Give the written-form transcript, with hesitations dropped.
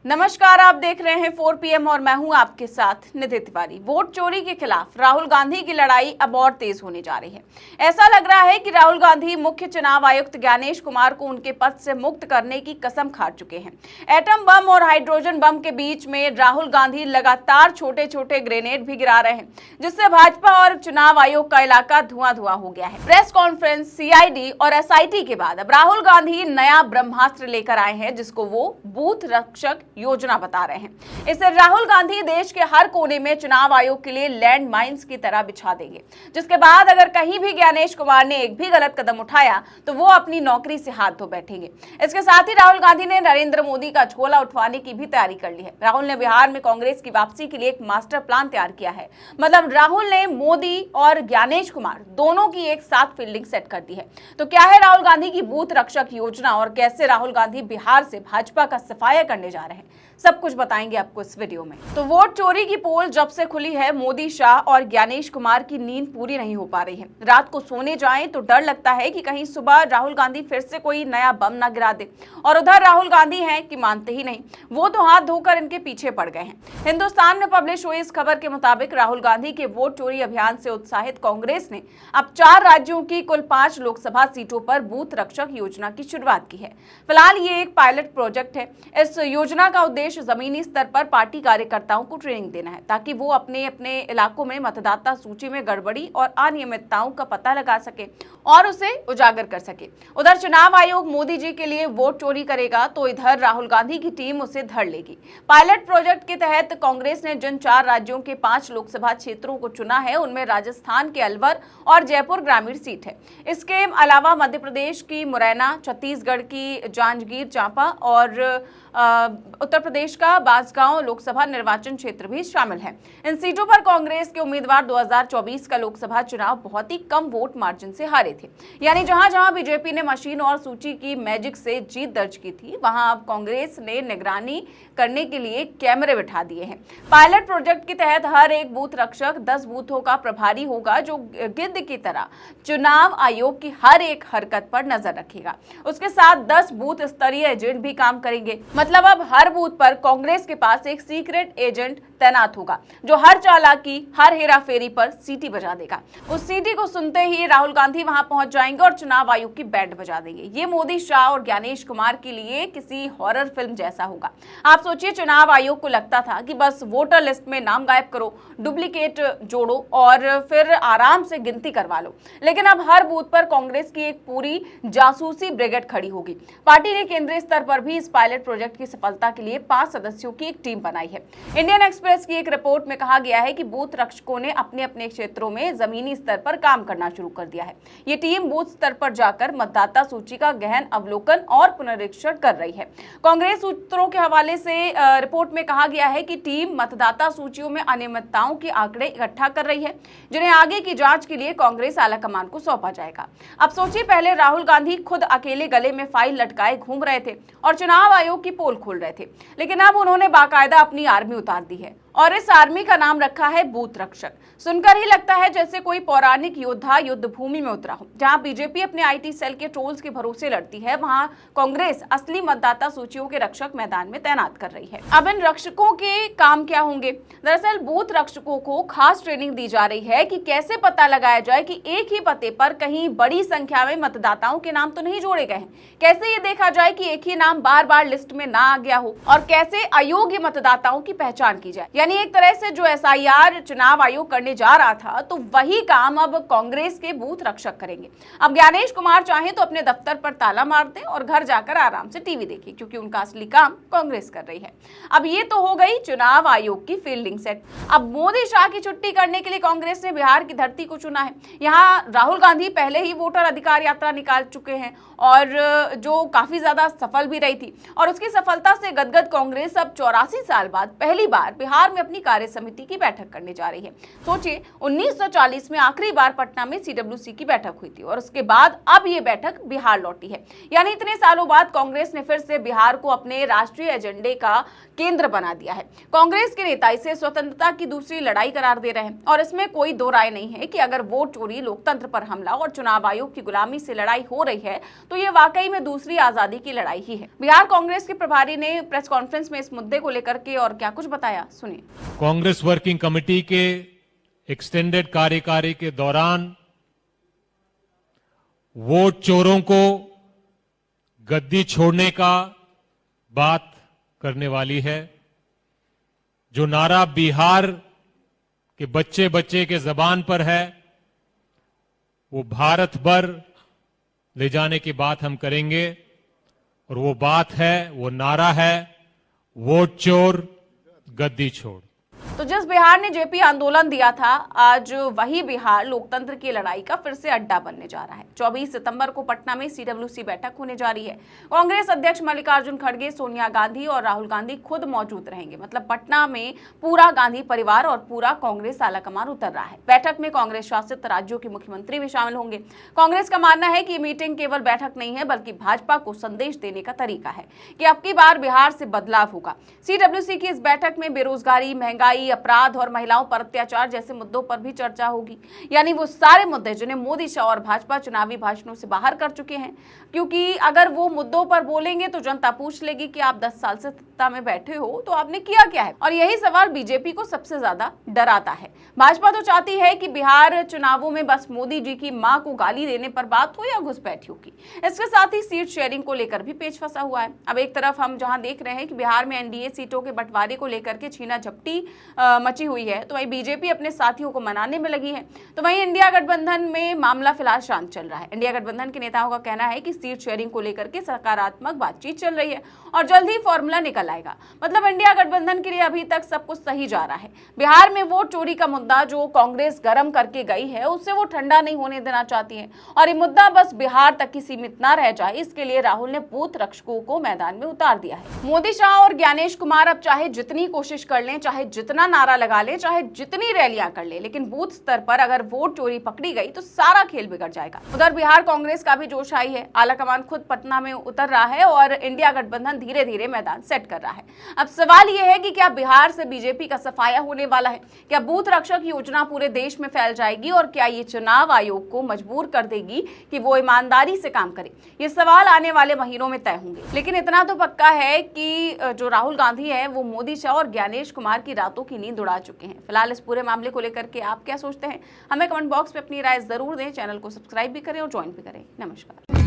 नमस्कार, आप देख रहे हैं 4 PM और मैं हूं आपके साथ निधि तिवारी। वोट चोरी के खिलाफ राहुल गांधी की लड़ाई अब और तेज होने जा रही है। ऐसा लग रहा है कि राहुल गांधी मुख्य चुनाव आयुक्त ज्ञानेश कुमार को उनके पद से मुक्त करने की कसम खा चुके हैं। एटम बम और हाइड्रोजन बम के बीच में राहुल गांधी लगातार छोटे छोटे ग्रेनेड भी गिरा रहे हैं, जिससे भाजपा और चुनाव आयोग का इलाका धुआं धुआं हो गया है। प्रेस कॉन्फ्रेंस, CID और SIT के बाद अब राहुल गांधी नया ब्रह्मास्त्र लेकर आए हैं, जिसको वो बूथ रक्षक योजना बता रहे हैं। इससे राहुल गांधी देश के हर कोने में चुनाव आयोग के लिए लैंड माइंस की तरह बिछा देंगे, जिसके बाद अगर कहीं भी ज्ञानेश कुमार ने एक भी गलत कदम उठाया तो वो अपनी नौकरी से हाथ धो बैठेंगे। इसके साथ ही राहुल गांधी ने नरेंद्र मोदी का झोला उठवाने की भी तैयारी कर ली है। राहुल ने बिहार में कांग्रेस की वापसी के लिए एक मास्टर प्लान तैयार किया है। मतलब राहुल ने मोदी और ज्ञानेश कुमार दोनों की एक साथ फील्डिंग सेट कर दी है। तो क्या है राहुल गांधी की बूथ रक्षक योजना और कैसे राहुल गांधी बिहार से भाजपा का सफाया करने जा रहे हैं, सब कुछ बताएंगे आपको इस वीडियो में। तो वोट चोरी की पोल जब से खुली है, मोदी, शाह और ज्ञानेश कुमार की नींद पूरी नहीं हो पा रही है। रात को सोने जाएं तो डर लगता है कि कहीं सुबह राहुल गांधी फिर से कोई नया बम ना गिरा दे। और उधर राहुल गांधी हैं कि मानते ही नहीं, वो तो हाथ धोकर इनके पीछे पड़ गए हैं। हिंदुस्तान में पब्लिश हुई इस खबर के मुताबिक राहुल गांधी के वोट चोरी अभियान से उत्साहित कांग्रेस ने अब 4 राज्यों की कुल 5 लोकसभा सीटों पर बूथ रक्षक योजना की शुरुआत की है। फिलहाल ये एक पायलट प्रोजेक्ट है। इस योजना का उद्देश्य जमीनी स्तर पर पार्टी कार्यकर्ताओं को ट्रेनिंग देना है, ताकि वो अपने अपने इलाकों में मतदाता सूची में गड़बड़ी और अनियमितताओं का पता लगा सके और उसे उजागर कर सके। उधर चुनाव आयोग मोदी जी के लिए वोट चोरी करेगा तो इधर राहुल गांधी की टीम उसे धर लेगी। पायलट प्रोजेक्ट के तहत कांग्रेस ने जिन 4 राज्यों के 5 लोकसभा क्षेत्रों को चुना है, उनमें राजस्थान के अलवर और जयपुर ग्रामीण सीट है। इसके अलावा मध्य प्रदेश की मुरैना, छत्तीसगढ़ की जांजगीर चांपा और उत्तर प्रदेश का बांसगांव लोकसभा निर्वाचन क्षेत्र भी शामिल है। इन सीटों पर कांग्रेस के उम्मीदवार 2024 का लोकसभा चुनाव बहुत ही कम वोट मार्जिन से हारे थे। यानी जहां जहां बीजेपी ने मशीन और सूची की मैजिक से जीत दर्ज की थी, वहां अब कांग्रेस ने निगरानी करने के लिए कैमरे बिठा दिए हैं। पायलट प्रोजेक्ट के तहत हर एक बूथ रक्षक 10 बूथों का प्रभारी होगा, जो गिद्ध की तरह चुनाव आयोग की हर एक हरकत पर नजर रखेगा। उसके साथ 10 बूथ स्तरीय एजेंट भी काम करेंगे। मतलब अब हर बूथ पर कांग्रेस के पास एक सीक्रेट एजेंट तैनात होगा, जो हर चालाकी, हर हेराफेरी पर सीटी बजा देगा। उस सीटी को सुनते ही राहुल गांधी वहां पहुंच जाएंगे और चुनाव आयोग की बैंड बजा देंगे। ये मोदी, शाह और ज्ञानेश कुमार के लिए किसी हॉरर फिल्म जैसा होगा। आप सोचिए, चुनाव आयोग को लगता था कि बस वोटर लिस्ट में नाम गायब करो, डुप्लीकेट जोड़ो और फिर आराम से गिनती करवा लो। लेकिन अब हर बूथ पर कांग्रेस की एक पूरी जासूसी ब्रिगेड खड़ी होगी। पार्टी ने केंद्रीय स्तर पर भी इस पायलट प्रोजेक्ट की सफलता के लिए 5 सदस्यों की एक टीम बनाई है। इंडियन एक्सप्रेस की एक रिपोर्ट में कहा गया है कि बूथ रक्षकों ने अपने अपने क्षेत्रों में जमीनी स्तर पर काम करना शुरू कर दिया है। ये टीम बूथ स्तर पर जाकर मतदाता सूची का गहन अवलोकन और पुनरीक्षण कर रही है। कांग्रेस सूत्रों के हवाले से रिपोर्ट में कहा गया है कि टीम मतदाता सूचियों में अनियमितताओं के आंकड़े इकट्ठा कर रही है, जिन्हें आगे की जांच के लिए कांग्रेस आलाकमान को सौंपा जाएगा। अब सोचिए, पहले राहुल गांधी खुद अकेले गले में फाइल लटकाए घूम रहे थे और चुनाव आयोग की पोल खोल रहे थे, लेकिन अब उन्होंने बाकायदा अपनी आर्मी उतार दी है और इस आर्मी का नाम रखा है बूथ रक्षक। सुनकर ही लगता है जैसे कोई पौराणिक योद्धा युद्ध भूमि में उतरा हो। जहां बीजेपी अपने IT सेल के ट्रोल्स के भरोसे लड़ती है, वहां कांग्रेस असली मतदाता सूचियों के रक्षक मैदान में तैनात कर रही है। अब इन रक्षकों के काम क्या होंगे? दरअसल बूथ रक्षकों को खास ट्रेनिंग दी जा रही है कि कैसे पता लगाया जाए कि एक ही पते पर कहीं बड़ी संख्या में मतदाताओं के नाम तो नहीं जोड़े गए हैं। कैसे ये देखा जाए कि एक ही नाम बार बार लिस्ट में ना आ गया हो, और कैसे अयोग्य मतदाताओं की पहचान की जाए। यानी एक तरह से जो SIR चुनाव आयोग करने जा रहा था, तो वही काम अब कांग्रेस के बूथ रक्षक करेंगे। अब ज्ञानेश कुमार चाहे तो अपने दफ्तर पर ताला मार दें और घर जाकर आराम से टीवी देखें, क्योंकि उनका असली काम कांग्रेस कर रही है। अब ये तो हो गई चुनाव आयोग की फील्डिंग सेट। अब मोदी, शाह की छुट्टी करने के लिए कांग्रेस ने बिहार की धरती को चुना है। यहाँ राहुल गांधी पहले ही वोटर अधिकार यात्रा निकाल चुके हैं और जो काफी ज्यादा सफल भी रही थी, और उसकी सफलता से गदगद कांग्रेस अब 84 साल बाद पहली बार बिहार बिहार में अपनी कार्य समिति की बैठक करने जा रही है। सोचिए 1940 में आखिरी बार पटना में सीडब्ल्यूसी की बैठक हुई थी और उसके बाद अब ये बैठक बिहार लौटी है। यानी इतने सालों बाद कांग्रेस ने फिर से बिहार को अपने राष्ट्रीय एजेंडे का केंद्र बना दिया है। कांग्रेस के नेता इसे स्वतंत्रता की दूसरी लड़ाई करार दे रहे हैं और इसमें कोई दो राय नहीं है कि अगर वोट चोरी, लोकतंत्र पर हमला और चुनाव आयोग की गुलामी से लड़ाई हो रही है तो ये वाकई में दूसरी आजादी की लड़ाई ही है। बिहार कांग्रेस के प्रभारी ने प्रेस कॉन्फ्रेंस में इस मुद्दे को लेकर के और क्या कुछ बताया, सुनिए। कांग्रेस वर्किंग कमेटी के एक्सटेंडेड कार्यकारी के दौरान वोट चोरों को गद्दी छोड़ने का बात करने वाली है। जो नारा बिहार के बच्चे बच्चे के जबान पर है वो भारत भर ले जाने की बात हम करेंगे और वो बात है, वो नारा है, वोट चोर गद्दी छोड़। तो जिस बिहार ने जेपी आंदोलन दिया था, आज वही बिहार लोकतंत्र की लड़ाई का फिर से अड्डा बनने जा रहा है। 24 सितंबर को पटना में सीडब्ल्यूसी बैठक होने जा रही है। कांग्रेस अध्यक्ष मल्लिकार्जुन खड़गे, सोनिया गांधी और राहुल गांधी खुद मौजूद रहेंगे। मतलब पटना में पूरा गांधी परिवार और पूरा कांग्रेस आलाकमान उतर रहा है। बैठक में कांग्रेस शासित राज्यों के मुख्यमंत्री भी शामिल होंगे। कांग्रेस का मानना है कि मीटिंग केवल बैठक नहीं है बल्कि भाजपा को संदेश देने का तरीका है कि अब की बार बिहार से बदलाव होगा। सीडब्ल्यूसी की इस बैठक में बेरोजगारी, महंगाई, अपराध और महिलाओं पर अत्याचार जैसे मुद्दों पर भी चर्चा होगी। यानी वो सारे मुद्दे जिन्हें मोदी, शाह और भाजपा चुनावी भाषणों से बाहर कर चुके हैं, क्योंकि अगर वो मुद्दों पर बोलेंगे तो जनता पूछ लेगी कि आप 10 साल से सत्ता में बैठे हो तो आपने किया क्या है। और यही सवाल बीजेपी को सबसे ज्यादा डराता है। भाजपा तो चाहती है कि बिहार चुनावों में बस मोदी जी की मां को गाली देने पर बात हो या घुसपैठियों की। इसके साथ ही सीट शेयरिंग को लेकर भी पेच फंसा हुआ है। अब एक तरफ हम जहां देख रहे हैं कि बिहार में एनडीए सीटों के बंटवारे को लेकर के छीना झपटी मची हुई है, तो वहीं बीजेपी अपने साथियों को मनाने में लगी है। तो वहीं इंडिया गठबंधन में मामला फिलहाल शांत चल रहा है। इंडिया गठबंधन के नेताओं का कहना है कि सीट शेयरिंग को लेकर के सकारात्मक बातचीत चल रही है और जल्द ही फॉर्मूला निकल आएगा। मतलब इंडिया गठबंधन के लिए अभी तक सब कुछ सही जा रहा है। बिहार में वोट चोरी का मुद्दा जो कांग्रेस गर्म करके गई है उससे वो ठंडा नहीं होने देना चाहती है और ये मुद्दा बस बिहार तक ही सीमित ना रह जाए, इसके लिए राहुल ने बूथ रक्षकों को मैदान में उतार दिया है। मोदी, शाह और ज्ञानेश कुमार अब चाहे जितनी कोशिश कर लें, चाहे जितना नारा लगा ले, चाहे जितनी रैलियां कर ले, लेकिन बूथ स्तर पर अगर वोट चोरी पकड़ी गई तो सारा खेल बिगड़ जाएगा। उधर बिहार कांग्रेस का भी जोश आई है। आलाकमान खुद पटना में उतर रहा है और इंडिया गठबंधन धीरे धीरे मैदान सेट कर रहा है। अब सवाल यह है कि क्या बिहार से बीजेपी का सफाया होने वाला है? क्या बूथ रक्षक योजना पूरे देश में फैल जाएगी और क्या ये चुनाव आयोग को मजबूर कर देगी कि वो ईमानदारी से काम करे? ये सवाल आने वाले महीनों में तय होंगे। लेकिन इतना तो पक्का है कि जो राहुल गांधी है वो मोदी, शाह और ज्ञानेश कुमार की रातों की नींद उड़ा चुके हैं। फिलहाल इस पूरे मामले को लेकर के आप क्या सोचते हैं? हमें कमेंट बॉक्स में अपनी राय जरूर दें। चैनल को सब्सक्राइब भी करें और ज्वाइन भी करें। नमस्कार।